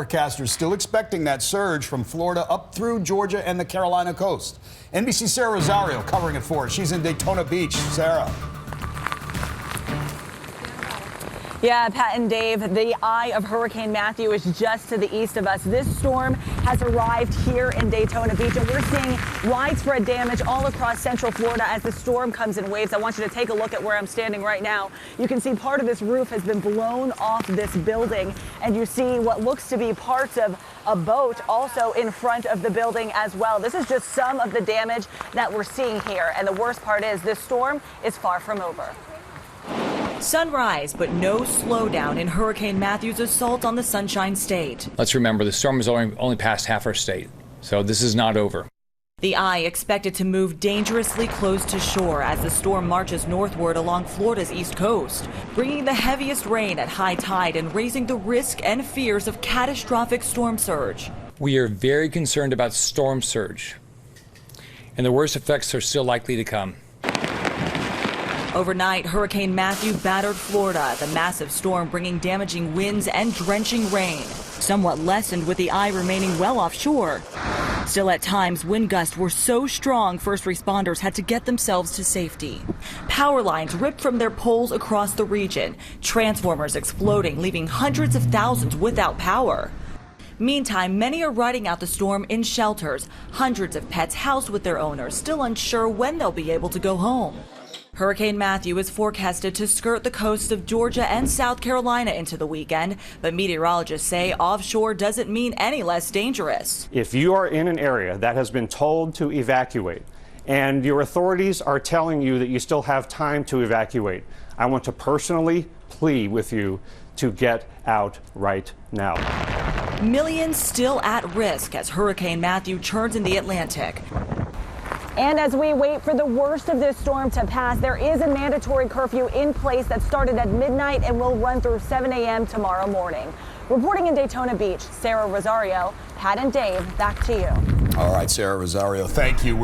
Forecasters still expecting that surge from Florida up through Georgia and the Carolina coast. NBC Sarah Rosario covering it for us. She's in Daytona Beach. Sarah. Yeah, Pat and Dave, the eye of Hurricane Matthew is just to the east of us. This storm has arrived here in Daytona Beach, and we're seeing widespread damage all across central Florida as the storm comes in waves. I want you to take a look at where I'm standing right now. You can see part of this roof has been blown off this building, and you see what looks to be parts of a boat also in front of the building as well. This is just some of the damage that we're seeing here, and the worst part is this storm is far from over. Sunrise, but no slowdown in Hurricane Matthew's assault on the Sunshine State. Let's remember, the storm has only passed half our state, so this is not over. The eye expected to move dangerously close to shore as the storm marches northward along Florida's east coast, bringing the heaviest rain at high tide and raising the risk and fears of catastrophic storm surge. We are very concerned about storm surge, and the worst effects are still likely to come. Overnight, Hurricane Matthew battered Florida, the massive storm bringing damaging winds and drenching rain, somewhat lessened with the eye remaining well offshore. Still, at times, wind gusts were so strong, first responders had to get themselves to safety. Power lines ripped from their poles across the region, transformers exploding, leaving hundreds of thousands without power. Meantime, many are riding out the storm in shelters, hundreds of pets housed with their owners, still unsure when they'll be able to go home. Hurricane Matthew is forecasted to skirt the coasts of Georgia and South Carolina into the weekend, but meteorologists say offshore doesn't mean any less dangerous. If you are in an area that has been told to evacuate and your authorities are telling you that you still have time to evacuate, I want to personally plead with you to get out right now. Millions still at risk as Hurricane Matthew churns in the Atlantic. And as we wait for the worst of this storm to pass, there is a mandatory curfew in place that started at midnight and will run through 7 a.m. tomorrow morning. Reporting in Daytona Beach, Sarah Rosario, Pat and Dave, back to you. All right, Sarah Rosario, thank you.